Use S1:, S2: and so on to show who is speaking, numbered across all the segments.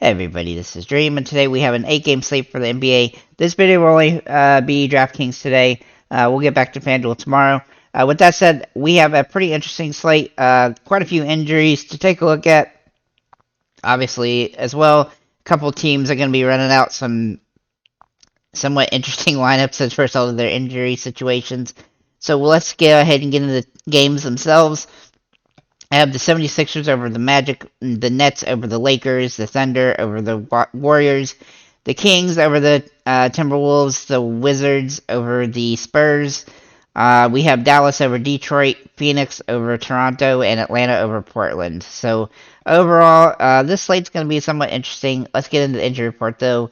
S1: Hey everybody, this is Dream, and today we have an 8-game slate for the NBA. This video will only be DraftKings today. We'll get back to FanDuel tomorrow. With that said, we have a pretty interesting slate. Quite a few injuries to take a look at, obviously, as well. A couple teams are going to be running out some somewhat interesting lineups as a result of their injury situations. So let's go ahead and get into the games themselves. I have the 76ers over the Magic, the Nets over the Lakers, the Thunder over the Warriors, the Kings over the Timberwolves, the Wizards over the Spurs. We have Dallas over Detroit, Phoenix over Toronto, and Atlanta over Portland. So overall, this slate's going to be somewhat interesting. Let's get into the injury report, though.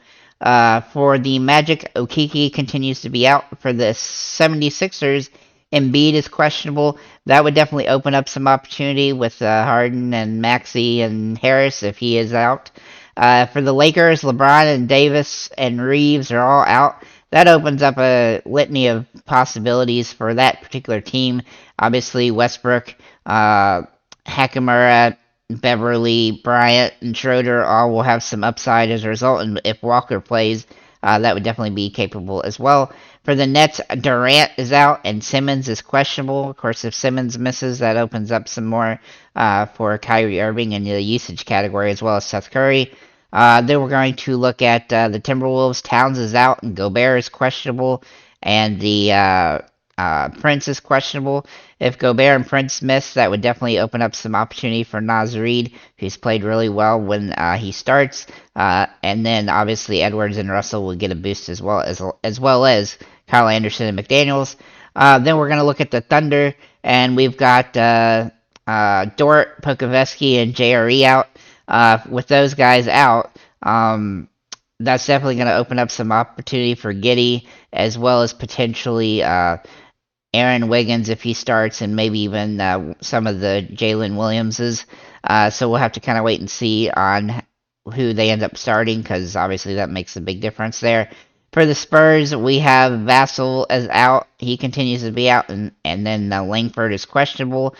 S1: For the Magic, Okiki continues to be out. For the 76ers, Embiid is questionable. That would definitely open up some opportunity with Harden and Maxey and Harris if he is out. For the Lakers, LeBron and Davis and Reeves are all out. That opens up a litany of possibilities for that particular team. Obviously, Westbrook, Hachimura, Beverly, Bryant, and Schroeder all will have some upside as a result. And if Walker plays, that would definitely be capable as well. For the Nets, Durant is out and Simmons is questionable. Of course, if Simmons misses, that opens up some more for Kyrie Irving in the usage category as well as Seth Curry. Then we're going to look at the Timberwolves. Towns is out and Gobert is questionable, and the Prince is questionable. If Gobert and Prince miss, that would definitely open up some opportunity for Naz Reid, who's played really well when he starts. And then obviously Edwards and Russell will get a boost as well as Kyle Anderson and McDaniels. Then we're going to look at the Thunder, and we've got Dort, Pokusevski, and JRE out. With those guys out, that's definitely going to open up some opportunity for Giddey, as well as potentially Aaron Wiggins if he starts, and maybe even some of the Jalen Williamses. So we'll have to kind of wait and see on who they end up starting, because obviously that makes a big difference there. For the Spurs, we have Vassell as out. He continues to be out, and then Langford is questionable.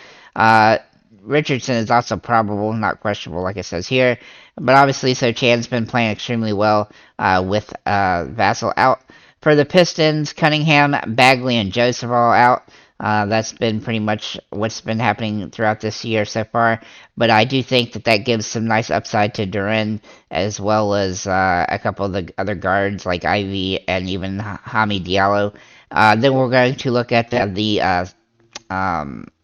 S1: Richardson is also probable, not questionable, like it says here. But obviously, so Chan's been playing extremely well with Vassell out. For the Pistons, Cunningham, Bagley, and Joseph all out. That's been pretty much what's been happening throughout this year so far. But I do think that gives some nice upside to Duren, as well as a couple of the other guards like Ivy and even Hami Diallo. Then we're going to look at the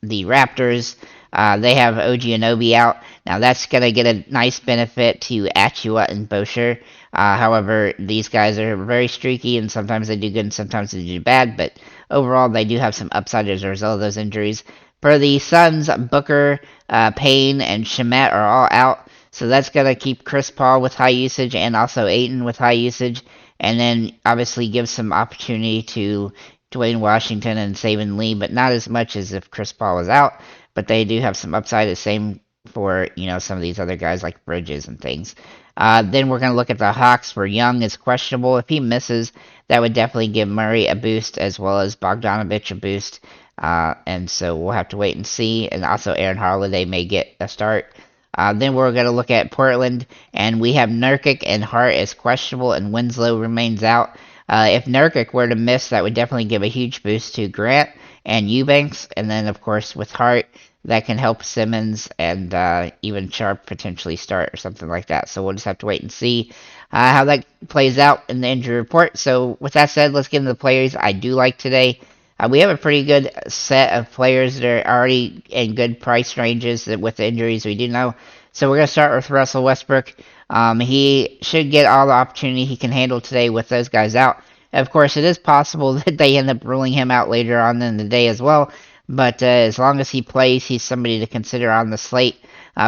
S1: Raptors. They have OG Anunoby out. Now that's going to get a nice benefit to Achua and Boucher. However, these guys are very streaky, and sometimes they do good and sometimes they do bad, but overall they do have some upside as a result of those injuries. For the Suns, Booker, Payne, and Shamet are all out, so that's going to keep Chris Paul with high usage and also Ayton with high usage, and then obviously give some opportunity to Dwayne Washington and Saban Lee, but not as much as if Chris Paul was out. But they do have some upside. The same for some of these other guys like Bridges and things. Then we're going to look at the Hawks, where Young is questionable. If he misses, that would definitely give Murray a boost, as well as Bogdanovich a boost. And so we'll have to wait and see. And also Aaron Holiday may get a start. Then we're going to look at Portland, and we have Nurkic and Hart as questionable, and Winslow remains out. If Nurkic were to miss, that would definitely give a huge boost to Grant and Eubanks, and then of course with Hart, that can help Simmons and even Sharp potentially start or something like that. So we'll just have to wait and see how that plays out in the injury report. So with that said, let's get into the players I do like today. We have a pretty good set of players that are already in good price ranges with the injuries we do know. So we're going to start with Russell Westbrook. He should get all the opportunity he can handle today with those guys out. Of course, it is possible that they end up ruling him out later on in the day as well. But as long as he plays, he's somebody to consider on the slate.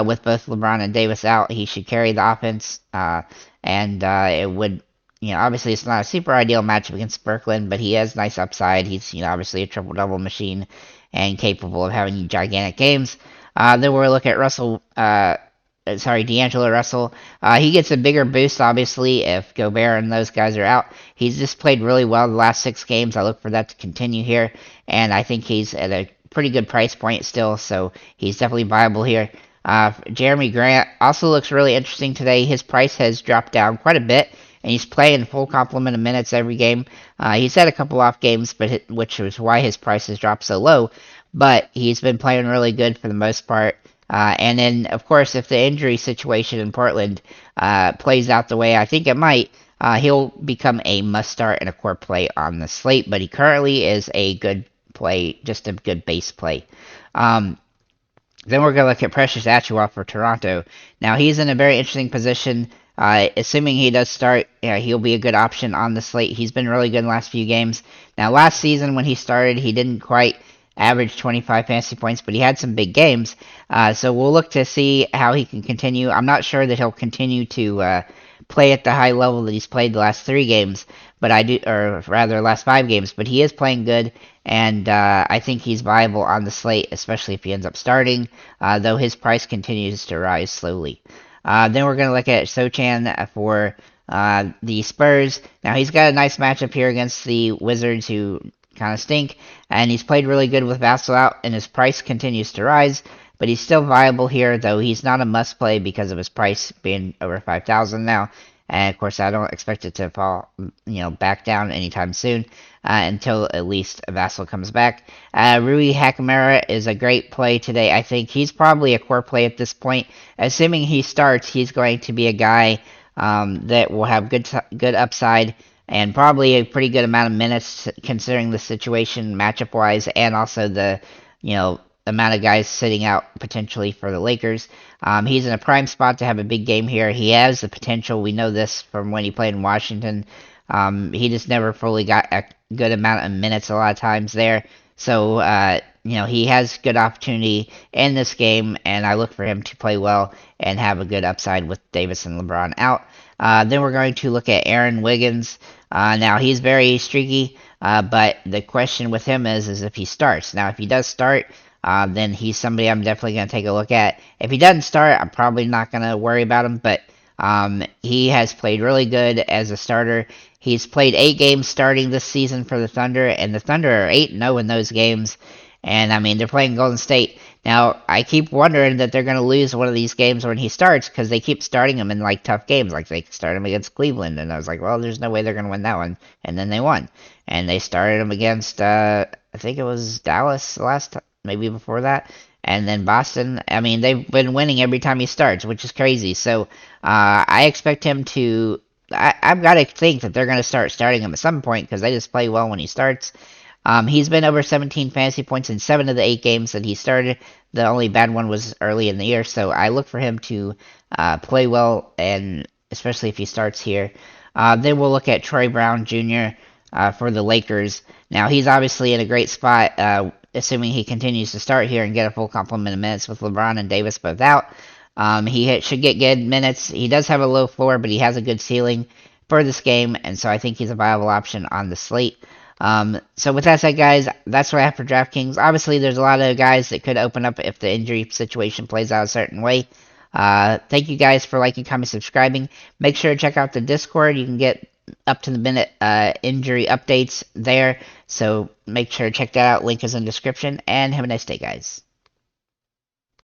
S1: With both LeBron and Davis out, he should carry the offense. And it would, obviously it's not a super ideal matchup against Berkland, but he has nice upside. He's, obviously a triple-double machine and capable of having gigantic games. Then we'll look at D'Angelo Russell. He gets a bigger boost, obviously, if Gobert and those guys are out. He's just played really well the last 6 games. I look for that to continue here, and I think he's at a pretty good price point still, so he's definitely viable here. Jeremy Grant also looks really interesting today. His price has dropped down quite a bit, and he's playing full complement of minutes every game. He's had a couple off games, which is why his price has dropped so low. But he's been playing really good for the most part. And then, of course, if the injury situation in Portland plays out the way I think it might, he'll become a must start and a core play on the slate. But he currently is a good play, just a good base play. Then we're going to look at Precious Achiuwa for Toronto. Now, he's in a very interesting position. Assuming he does start, he'll be a good option on the slate. He's been really good in the last few games. Now, last season when he started, he didn't quite average 25 fantasy points, but he had some big games. So we'll look to see how he can continue. I'm not sure that he'll continue to play at the high level that he's played the last 3 games, but or rather last 5 games. But he is playing good, and I think he's viable on the slate, especially if he ends up starting. Though his price continues to rise slowly. Then we're going to look at Sochan for the Spurs. Now he's got a nice matchup here against the Wizards, who kind of stink, and he's played really good with Vassell out, and his price continues to rise. But he's still viable here, though he's not a must play because of his price being over 5,000 now. And of course, I don't expect it to fall, back down anytime soon until at least Vassell comes back. Rui Hachimura is a great play today. I think he's probably a core play at this point. Assuming he starts, he's going to be a guy that will have good upside and probably a pretty good amount of minutes considering the situation matchup wise, and also the amount of guys sitting out potentially for the Lakers. He's in a prime spot to have a big game here. He has the potential. We know this from when he played in Washington. He just never fully got a good amount of minutes a lot of times there. So, he has good opportunity in this game, and I look for him to play well and have a good upside with Davis and LeBron out. Then we're going to look at Aaron Wiggins. Now, he's very streaky, but the question with him is if he starts. Now, if he does start, then he's somebody I'm definitely going to take a look at. If he doesn't start, I'm probably not going to worry about him, but he has played really good as a starter. He's played 8 games starting this season for the Thunder, and the Thunder are 8-0 in those games. And, I mean, they're playing Golden State. Now, I keep wondering that they're going to lose one of these games when he starts, because they keep starting him in, tough games. Like, they started him against Cleveland, and I was like, well, there's no way they're going to win that one. And then they won. And they started him against, I think it was Dallas last time, maybe before that. And then Boston. I mean, they've been winning every time he starts, which is crazy. So, I expect him to... I've got to think that they're going to start starting him at some point, because they just play well when he starts. He's been over 17 fantasy points in 7 of the 8 games that he started. The only bad one was early in the year, so I look for him to play well, and especially if he starts here. Then we'll look at Troy Brown Jr. For the Lakers. Now, he's obviously in a great spot, assuming he continues to start here and get a full complement of minutes with LeBron and Davis both out. He should get good minutes. He does have a low floor, but he has a good ceiling for this game, and so I think he's a viable option on the slate. So with that said, guys, that's what I have for DraftKings. Obviously, there's a lot of guys that could open up if the injury situation plays out a certain way. Thank you guys for liking, commenting, subscribing. Make sure to check out the Discord. You can get up to the minute injury updates there. So make sure to check that out. Link is in the description. And have a nice day, guys.